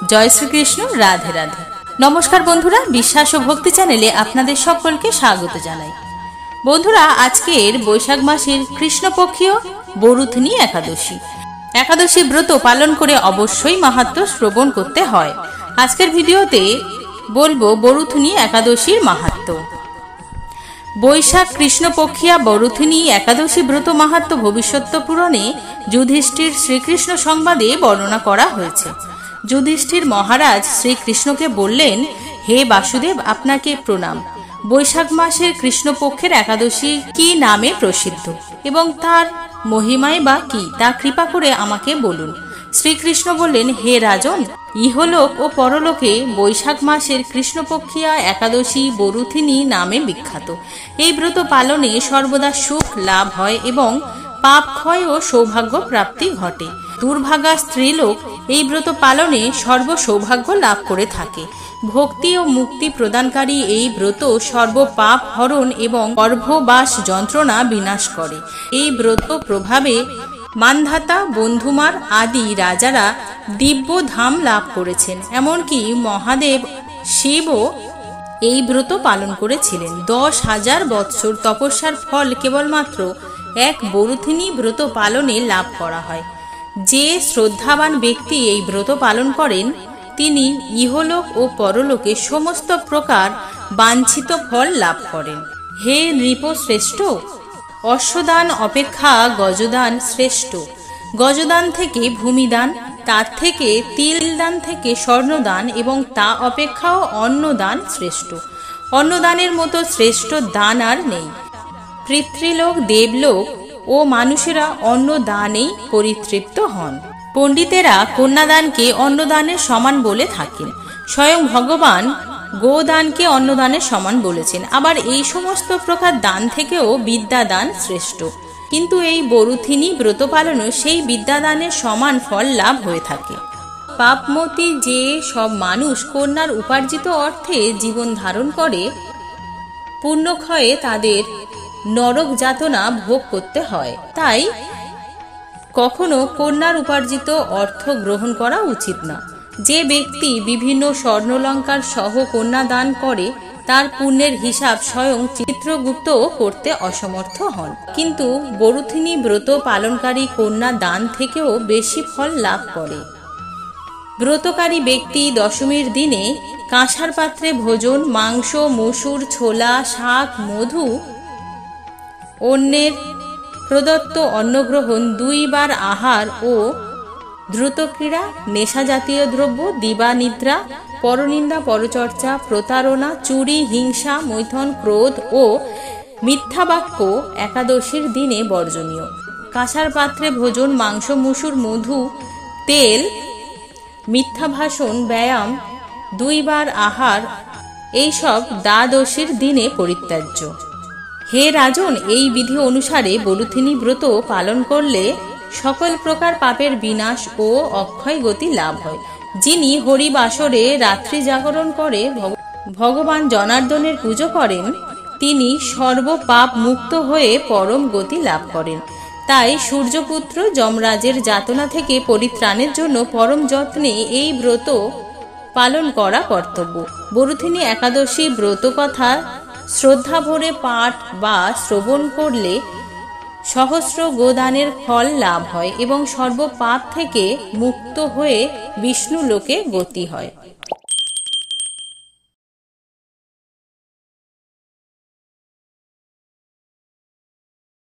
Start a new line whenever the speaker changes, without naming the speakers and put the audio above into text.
জয় শ্রীকৃষ্ণ। রাধে রাধে। নমস্কার বন্ধুরা, বিশ্বাস ও ভক্তি চ্যানেলে আপনাদের সকলকে স্বাগত জানাই। বন্ধুরা, আজকের বৈশাখ মাসের কৃষ্ণপক্ষীয় বরুথনী একাদশী ব্রত পালন করে অবশ্যই মাহাত্ম্য শ্রবণ করতে হয়। আজকের ভিডিওতে বলবো বরুথনী একাদশীর মাহাত্ম্য। বৈশাখ কৃষ্ণপক্ষিয়া বরুথনী একাদশী ব্রত মাহাত্ম্য ভবিষ্যৎ পুরাণে যুধিষ্ঠির শ্রীকৃষ্ণ সংবাদে বর্ণনা করা হয়েছে। যুধিষ্ঠির মহারাজ শ্রীকৃষ্ণকে বললেন, হে বাসুদেব, আপনাকে প্রণাম। বৈশাখ মাসের কৃষ্ণপক্ষের একাদশী কি নামে প্রসিদ্ধ এবং তার মহিমায় বা কি, তা কৃপা করে আমাকে বলুন। শ্রীকৃষ্ণ বললেন, হে রাজন, ইহলোক ও পরলোকে বৈশাখ মাসের কৃষ্ণপক্ষিয়া একাদশী বরুথনী নামে বিখ্যাত। এই ব্রত পালনে সর্বদা সুখ লাভ হয় এবং পাপ ক্ষয় ও সৌভাগ্য প্রাপ্তি ঘটে। দুর্ভাগা স্ত্রীলোক এই ব্রত পালনে সর্ব সৌভাগ্য লাভ করে থাকে। ভক্তি ও মুক্তি প্রদানকারী এই ব্রত সর্ব পাপ হরণ এবং গর্ভবাস যন্ত্রণা বিনাশ করে। এই ব্রত প্রভাবে মান্ধাতা, বন্ধুমার আদি রাজারা দিব্য ধাম লাভ করেছেন। এমনকি মহাদেব শিবও এই ব্রত পালন করেছিলেন। 10,000 বৎসর তপস্যার ফল কেবলমাত্র এক বরুথনী ব্রত পালনে লাভ করা হয়। যে শ্রদ্ধাবান ব্যক্তি এই ব্রত পালন করেন, তিনি ইহলোক ও পরলোকে সমস্ত প্রকার বাঞ্ছিত ফল লাভ করেন। হে নৃপশ্রেষ্ঠ, অশ্বদান অপেক্ষা গজদান শ্রেষ্ঠ। গজদান থেকে ভূমিদান, তার থেকে তিলদান থেকে স্বর্ণদান এবং তা অপেক্ষাও অন্নদান শ্রেষ্ঠ। অন্নদানের মতো শ্রেষ্ঠ দান আর নেই। পিতৃলোক, দেবলোক ও মানুষেরা অন্নদানেই পরিতৃপ্ত হন। পণ্ডিতেরা কন্যাদানকে অন্নদানের সমান বলে থাকেন। স্বয়ং ভগবান গোদানকে অন্নদানের সমান বলেছেন। আবার এই সমস্ত প্রকার দান থেকেও বিদ্যাদান শ্রেষ্ঠ। কিন্তু এই বরুথনী ব্রত পালনও সেই বিদ্যাদানের সমান ফল লাভ হয়ে থাকে। পাপমতি যে সব মানুষ কন্যার উপার্জিত অর্থে জীবন ধারণ করে, পুণ্যক্ষয়ে তাদের নরক যাতনা ভোগ করতে হয়। তাই কখনো কন্যার উপার্জিত অর্থ গ্রহণ করা উচিত না। যে ব্যক্তি বিভিন্ন স্বর্ণলঙ্কার সহ কন্যা দান করে, তার পুণ্যের হিসাব স্বয়ং চিত্রগুপ্ত করতে অসমর্থ হন। কিন্তু বরুথনী ব্রত পালনকারী কন্যা দান থেকেও বেশি ফল লাভ করে। ব্রতকারী ব্যক্তি দশমীর দিনে কাঁসার পাত্রে ভোজন, মাংস, মসুর, ছোলা, শাক, মধু, অন্যের প্রদত্ত অন্নগ্রহণ, 2 বার আহার ও দ্রুতক্রীড়া, নেশা জাতীয় দ্রব্য, দিবানিদ্রা, পরনিন্দা, পরচর্চা, প্রতারণা, চুরি, হিংসা, মৈথন, ক্রোধ ও মিথ্যা বাক্য একাদশীর দিনে বর্জনীয়। কাঁসার পাত্রে ভোজন, মাংস, মসুর, মধু, তেল, মিথ্যা ভাষণ, ব্যায়াম, 2 বার আহার এইসব দ্বাদশীর দিনে পরিত্যাজ্য। হে রাজন, এই বিধি অনুসারে বরুথনী ব্রত পালন করলে সকল প্রকার পাপের বিনাশ ও অক্ষয় গতি লাভ হয়। যিনি হরিবাসরে রাত্রি জাগরণ করে ভগবান জনার্দনের পুজো করেন, তিনি সর্বপাপ মুক্ত হয়ে পরম গতি লাভ করেন। তাই সূর্যপুত্র যমরাজের যাতনা থেকে পরিত্রাণের জন্য পরম যত্নে এই ব্রত পালন করা কর্তব্য। বরুথনী একাদশী ব্রত কথা শ্রদ্ধা ভরে পাঠ বা শ্রবণ করলে সহস্র গোদানের ফল লাভ হয় এবং সর্বপাপ থেকে মুক্ত হয়ে বিষ্ণু লোকে গতি হয়।